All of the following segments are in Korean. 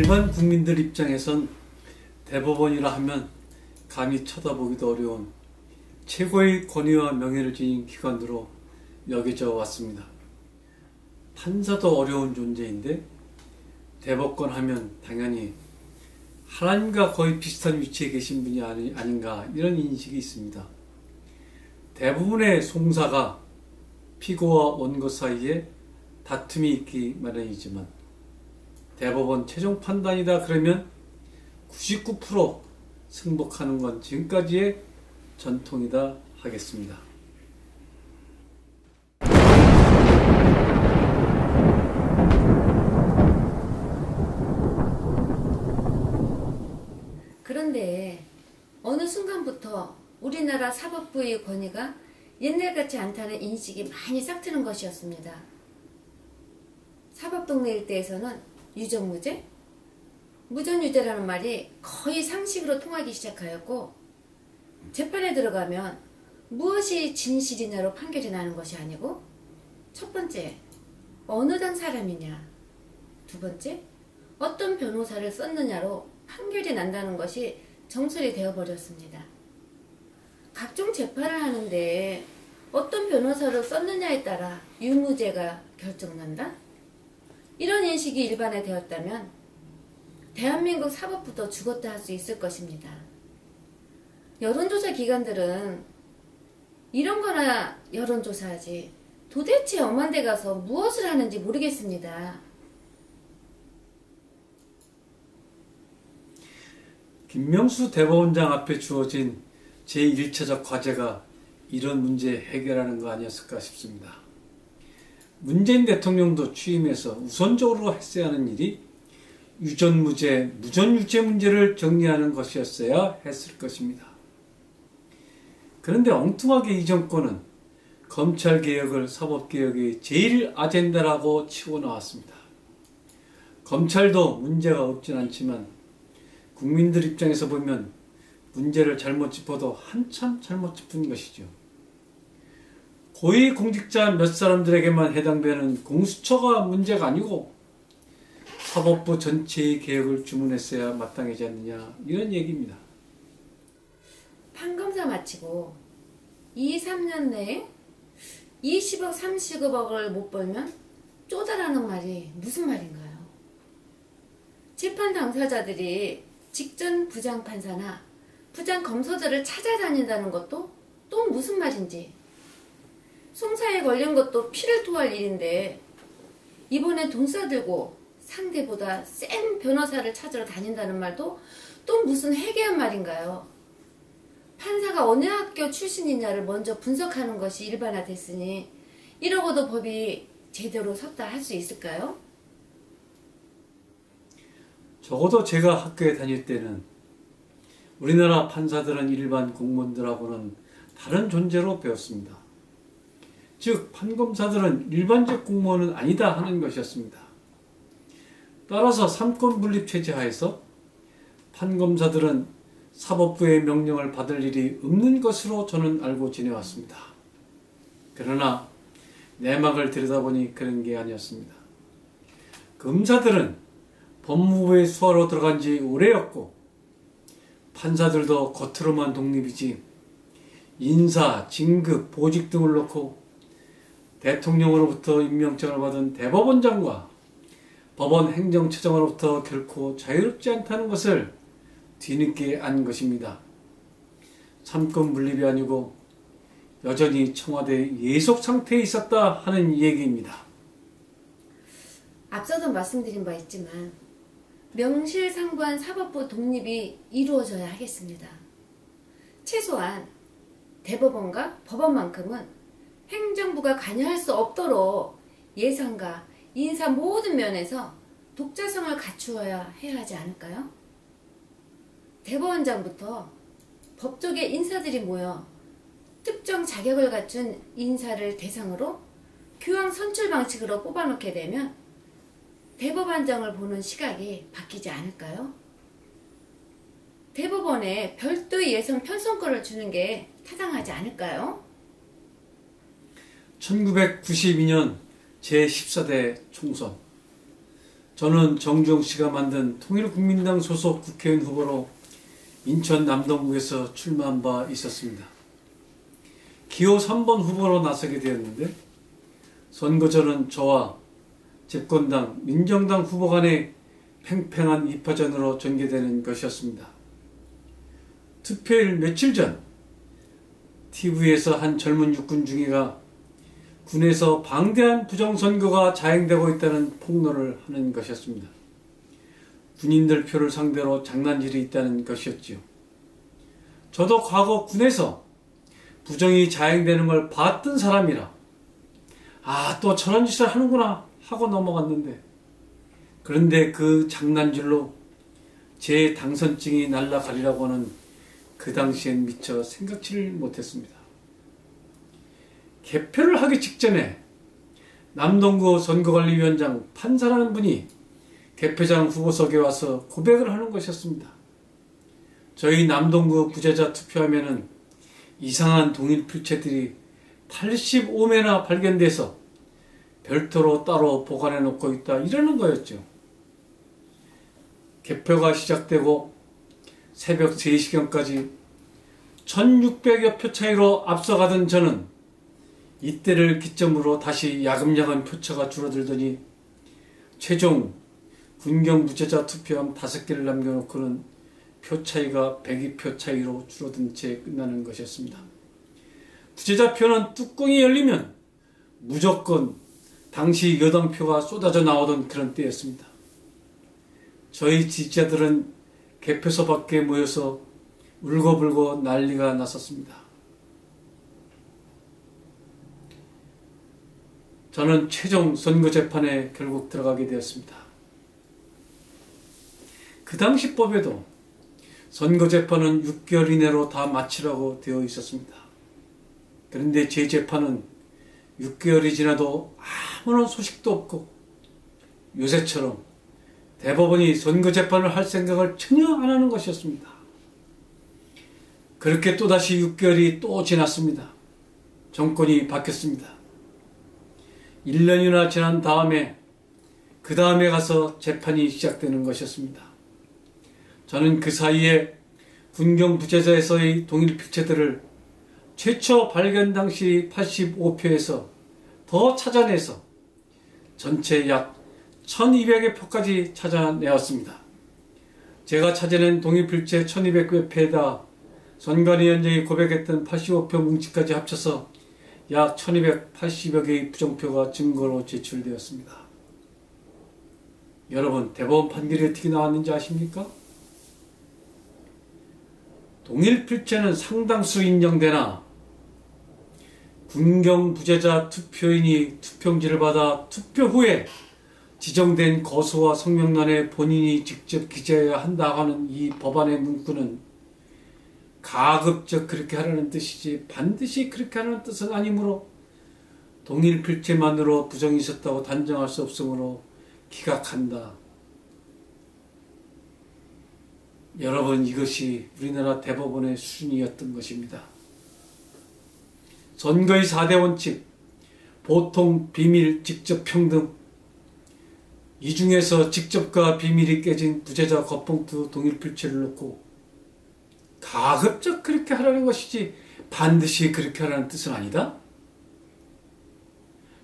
일반 국민들 입장에선 대법원이라 하면 감히 쳐다보기도 어려운 최고의 권위와 명예를 지닌 기관으로 여겨져 왔습니다. 판사도 어려운 존재인데 대법관 하면 당연히 하나님과 거의 비슷한 위치에 계신 분이 아닌가 이런 인식이 있습니다. 대부분의 송사가 피고와 원고 사이에 다툼이 있기 마련이지만 대법원 최종 판단이다 그러면 99% 승복하는 건 지금까지의 전통이다 하겠습니다. 그런데 어느 순간부터 우리나라 사법부의 권위가 옛날같이 않다는 인식이 많이 싹트는 것이었습니다. 사법동네 일대에서는 유전무죄, 무전유죄라는 말이 거의 상식으로 통하기 시작하였고 재판에 들어가면 무엇이 진실이냐로 판결이 나는 것이 아니고 첫 번째, 어느 당 사람이냐, 두 번째, 어떤 변호사를 썼느냐로 판결이 난다는 것이 정설이 되어버렸습니다. 각종 재판을 하는데 어떤 변호사를 썼느냐에 따라 유무죄가 결정난다? 이런 인식이 일반화되었다면 대한민국 사법부도 죽었다 할 수 있을 것입니다. 여론조사 기관들은 이런 거나 여론조사하지 도대체 엄한 데 가서 무엇을 하는지 모르겠습니다. 김명수 대법원장 앞에 주어진 제1차적 과제가 이런 문제 해결하는 거 아니었을까 싶습니다. 문재인 대통령도 취임해서 우선적으로 했어야 하는 일이 유전무죄, 무전유죄 문제를 정리하는 것이었어야 했을 것입니다. 그런데 엉뚱하게 이 정권은 검찰개혁을 사법개혁의 제일 아젠다라고 치고 나왔습니다. 검찰도 문제가 없진 않지만 국민들 입장에서 보면 문제를 잘못 짚어도 한참 잘못 짚은 것이죠. 고위공직자 몇 사람들에게만 해당되는 공수처가 문제가 아니고 사법부 전체의 개혁을 주문했어야 마땅하지 않느냐 이런 얘기입니다. 판검사 마치고 2, 3년 내에 20억, 30억을 못 벌면 쪼다라는 말이 무슨 말인가요? 재판 당사자들이 직전 부장판사나 부장검사들을 찾아다닌다는 것도 또 무슨 말인지, 송사에 걸린 것도 피를 토할 일인데 이번에 돈 싸들고 상대보다 센 변호사를 찾으러 다닌다는 말도 또 무슨 해괴한 말인가요? 판사가 어느 학교 출신이냐를 먼저 분석하는 것이 일반화됐으니 이러고도 법이 제대로 섰다 할 수 있을까요? 적어도 제가 학교에 다닐 때는 우리나라 판사들은 일반 공무원들하고는 다른 존재로 배웠습니다. 즉 판검사들은 일반적 공무원은 아니다 하는 것이었습니다. 따라서 삼권분립체제 하에서 판검사들은 사법부의 명령을 받을 일이 없는 것으로 저는 알고 지내왔습니다. 그러나 내막을 들여다보니 그런 게 아니었습니다. 검사들은 법무부의 수하로 들어간 지 오래였고 판사들도 겉으로만 독립이지 인사, 진급, 보직 등을 놓고 대통령으로부터 임명장을 받은 대법원장과 법원 행정처장으로부터 결코 자유롭지 않다는 것을 뒤늦게 안 것입니다. 삼권 분립이 아니고 여전히 청와대 예속 상태에 있었다 하는 얘기입니다. 앞서도 말씀드린 바 있지만 명실상부한 사법부 독립이 이루어져야 하겠습니다. 최소한 대법원과 법원만큼은 행정부가 관여할 수 없도록 예산과 인사 모든 면에서 독자성을 갖추어야 해야 하지 않을까요? 대법원장부터 법조계 인사들이 모여 특정 자격을 갖춘 인사를 대상으로 교황 선출 방식으로 뽑아놓게 되면 대법원장을 보는 시각이 바뀌지 않을까요? 대법원에 별도의 예산 편성권을 주는 게 타당하지 않을까요? 1992년 제14대 총선, 저는 정주영 씨가 만든 통일국민당 소속 국회의원 후보로 인천 남동구에서 출마한 바 있었습니다. 기호 3번 후보로 나서게 되었는데 선거 전은 저와 집권당, 민정당 후보 간의 팽팽한 이파전으로 전개되는 것이었습니다. 투표일 며칠 전 TV에서 한 젊은 육군 중위가 군에서 방대한 부정선거가 자행되고 있다는 폭로를 하는 것이었습니다. 군인들 표를 상대로 장난질이 있다는 것이었지요. 저도 과거 군에서 부정이 자행되는 걸 봤던 사람이라 또 저런 짓을 하는구나 하고 넘어갔는데, 그런데 그 장난질로 제 당선증이 날아가리라고는 그 당시엔 미처 생각지를 못했습니다. 개표를 하기 직전에 남동구 선거관리위원장 판사라는 분이 개표장 후보석에 와서 고백을 하는 것이었습니다. 저희 남동구 부재자 투표하면은 이상한 동일 필체들이 85매나 발견돼서 별도로 따로 보관해 놓고 있다, 이러는 거였죠. 개표가 시작되고 새벽 3시경까지 1600여 표 차이로 앞서가던 저는 이때를 기점으로 다시 야금야금 표차가 줄어들더니 최종 군경 부재자 투표함 5개를 남겨놓고는 표 차이가 102표 차이로 줄어든 채 끝나는 것이었습니다. 부재자 표는 뚜껑이 열리면 무조건 당시 여당표가 쏟아져 나오던 그런 때였습니다. 저희 지지자들은 개표소 밖에 모여서 울고불고 난리가 났었습니다. 저는 최종 선거재판에 결국 들어가게 되었습니다. 그 당시 법에도 선거재판은 6개월 이내로 다 마치라고 되어 있었습니다. 그런데 제 재판은 6개월이 지나도 아무런 소식도 없고 요새처럼 대법원이 선거재판을 할 생각을 전혀 안 하는 것이었습니다. 그렇게 또다시 6개월이 또 지났습니다. 정권이 바뀌었습니다. 1년이나 지난 다음에 그 다음에 가서 재판이 시작되는 것이었습니다. 저는 그 사이에 군경 부재자에서의 동일 필체들을 최초 발견 당시 85표에서 더 찾아내서 전체 약 1200여 표까지 찾아내었습니다. 제가 찾아낸 동일 필체 1200여 표에다 선관위원장이 고백했던 85표 뭉치까지 합쳐서 약 1280여 개의 부정표가 증거로 제출되었습니다. 여러분, 대법원 판결이 어떻게 나왔는지 아십니까? 동일 필체는 상당수 인정되나 군경 부재자 투표인이 투표용지를 받아 투표 후에 지정된 거소와 성명란에 본인이 직접 기재해야 한다고 하는 이 법안의 문구는 가급적 그렇게 하라는 뜻이지 반드시 그렇게 하라는 뜻은 아니므로 동일 필체만으로 부정이 있었다고 단정할 수 없으므로 기각한다. 여러분, 이것이 우리나라 대법원의 수준이었던 것입니다. 선거의 4대 원칙, 보통, 비밀, 직접, 평등. 이 중에서 직접과 비밀이 깨진 부재자 겉봉투 동일 필체를 놓고 가급적 그렇게 하라는 것이지 반드시 그렇게 하라는 뜻은 아니다.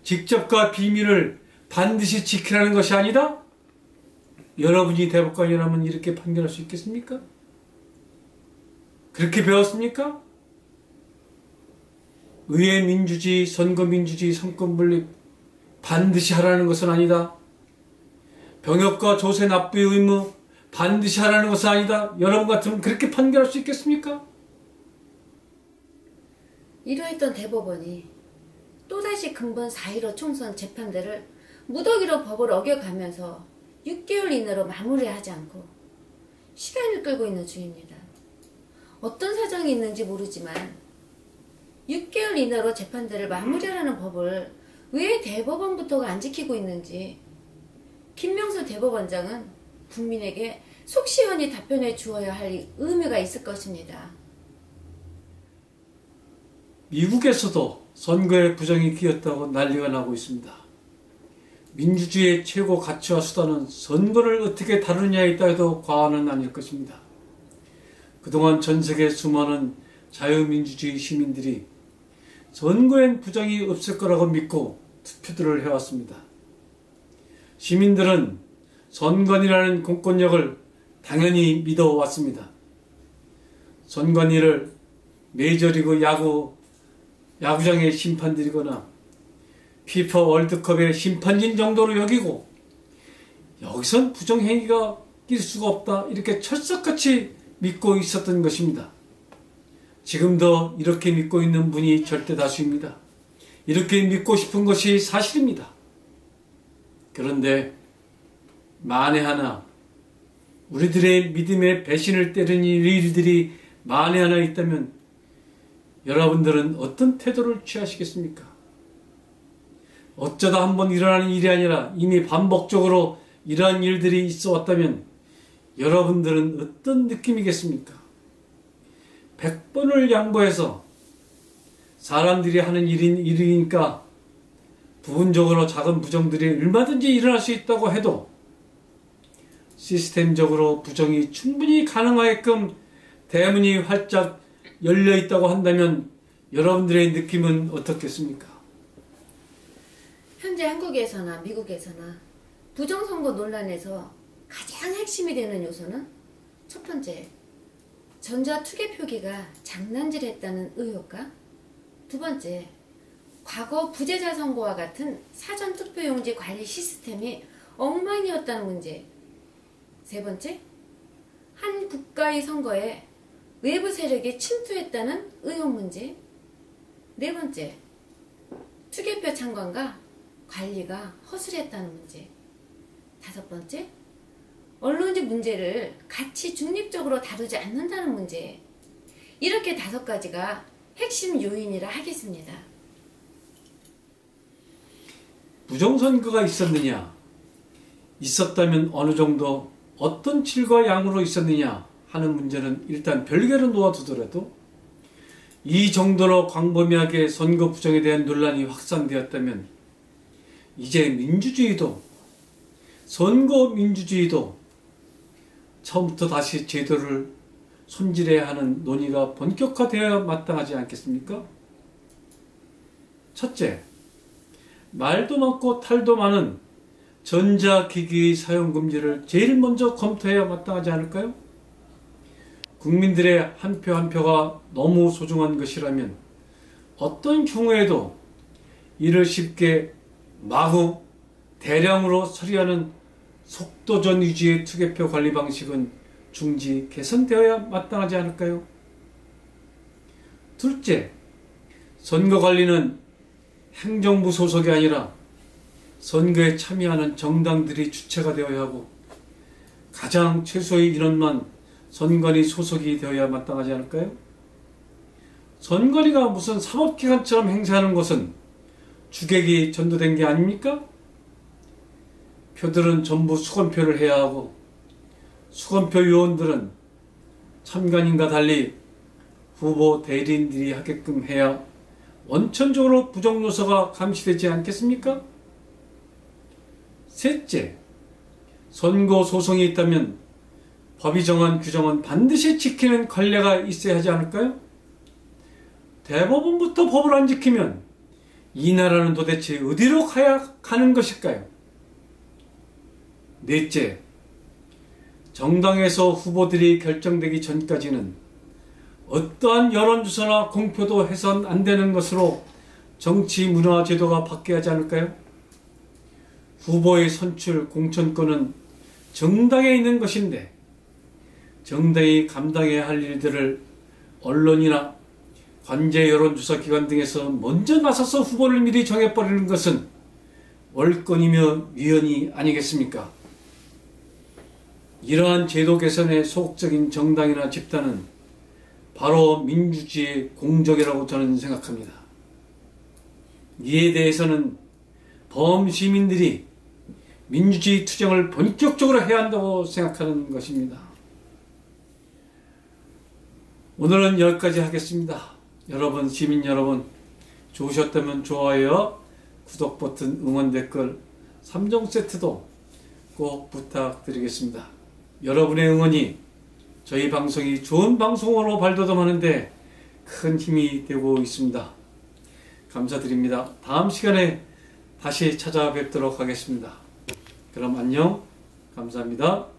직접과 비밀을 반드시 지키라는 것이 아니다. 여러분이 대법관이라면 이렇게 판결할 수 있겠습니까? 그렇게 배웠습니까? 의회 민주주의, 선거 민주주의, 선권 분립 반드시 하라는 것은 아니다. 병역과 조세 납부의 의무 반드시 하라는 것은 아니다. 여러분 같으면 그렇게 판결할 수 있겠습니까? 이러했던 대법원이 또다시 근본 4.15 총선 재판대를 무더기로 법을 어겨가면서 6개월 이내로 마무리하지 않고 시간을 끌고 있는 중입니다. 어떤 사정이 있는지 모르지만 6개월 이내로 재판대를 마무리하라는 법을 왜 대법원부터가 안 지키고 있는지 김명수 대법원장은 국민에게 속 시원히 답변해 주어야 할 의무가 있을 것입니다. 미국에서도 선거에 부정이 끼었다고 난리가 나고 있습니다. 민주주의의 최고 가치와 수단은 선거를 어떻게 다루느냐에 따라도 과언은 아닐 것입니다. 그동안 전 세계 수많은 자유민주주의 시민들이 선거엔 부정이 없을 거라고 믿고 투표들을 해왔습니다. 시민들은 선관위라는 공권력을 당연히 믿어왔습니다. 선관위를 메이저리그 야구장의 심판들이거나 피파 월드컵의 심판진 정도로 여기고 여기선 부정행위가 낄 수가 없다 이렇게 철석같이 믿고 있었던 것입니다. 지금도 이렇게 믿고 있는 분이 절대 다수입니다. 이렇게 믿고 싶은 것이 사실입니다. 그런데 만에 하나 우리들의 믿음에 배신을 때리는 일들이 만에 하나 있다면 여러분들은 어떤 태도를 취하시겠습니까? 어쩌다 한번 일어나는 일이 아니라 이미 반복적으로 이러한 일들이 있어 왔다면 여러분들은 어떤 느낌이겠습니까? 100번을 양보해서 사람들이 하는 일이니까 부분적으로 작은 부정들이 얼마든지 일어날 수 있다고 해도 시스템적으로 부정이 충분히 가능하게끔 대문이 활짝 열려 있다고 한다면 여러분들의 느낌은 어떻겠습니까? 현재 한국에서나 미국에서나 부정선거 논란에서 가장 핵심이 되는 요소는 첫 번째, 전자투개표기가 장난질했다는 의혹과 두 번째, 과거 부재자 선거와 같은 사전투표용지 관리 시스템이 엉망이었다는 문제, 세 번째, 한 국가의 선거에 외부 세력이 침투했다는 의혹 문제, 네 번째, 투개표 참관과 관리가 허술했다는 문제, 다섯 번째, 언론지 문제를 같이 중립적으로 다루지 않는다는 문제, 이렇게 다섯 가지가 핵심 요인이라 하겠습니다. 부정선거가 있었느냐? 있었다면 어느 정도 어떤 질과 양으로 있었느냐 하는 문제는 일단 별개로 놓아두더라도 이 정도로 광범위하게 선거 부정에 대한 논란이 확산되었다면 이제 민주주의도 선거 민주주의도 처음부터 다시 제도를 손질해야 하는 논의가 본격화되어야 마땅하지 않겠습니까? 첫째, 말도 많고 탈도 많은 전자기기의 사용 금지를 제일 먼저 검토해야 마땅하지 않을까요? 국민들의 한 표 한 표가 너무 소중한 것이라면 어떤 경우에도 이를 쉽게 마구 대량으로 처리하는 속도전 위주의 투개표 관리 방식은 중지 개선되어야 마땅하지 않을까요? 둘째, 선거관리는 행정부 소속이 아니라 선거에 참여하는 정당들이 주체가 되어야 하고 가장 최소의 인원만 선관위 소속이 되어야 마땅하지 않을까요? 선관위가 무슨 사법기관처럼 행세하는 것은 주객이 전도된 게 아닙니까? 표들은 전부 수검표를 해야 하고 수검표 요원들은 참관인과 달리 후보 대리인들이 하게끔 해야 원천적으로 부정 요소가 감시되지 않겠습니까? 셋째, 선거 소송이 있다면 법이 정한 규정은 반드시 지키는 관례가 있어야 하지 않을까요? 대법원부터 법을 안 지키면 이 나라는 도대체 어디로 가는 것일까요? 넷째, 정당에서 후보들이 결정되기 전까지는 어떠한 여론조사나 공표도 해선 안 되는 것으로 정치 문화 제도가 바뀌어야 하지 않을까요? 후보의 선출 공천권은 정당에 있는 것인데 정당이 감당해야 할 일들을 언론이나 관제 여론조사 기관 등에서 먼저 나서서 후보를 미리 정해버리는 것은 월권이며 위헌이 아니겠습니까? 이러한 제도 개선에 소극적인 정당이나 집단은 바로 민주주의의 공적이라고 저는 생각합니다. 이에 대해서는 범시민들이 민주주의 투쟁을 본격적으로 해야 한다고 생각하는 것입니다. 오늘은 여기까지 하겠습니다. 여러분, 시민 여러분, 좋으셨다면 좋아요, 구독 버튼, 응원 댓글, 3종 세트도 꼭 부탁드리겠습니다. 여러분의 응원이 저희 방송이 좋은 방송으로 발돋움하는데 큰 힘이 되고 있습니다. 감사드립니다. 다음 시간에 다시 찾아뵙도록 하겠습니다. 그럼 안녕. 감사합니다.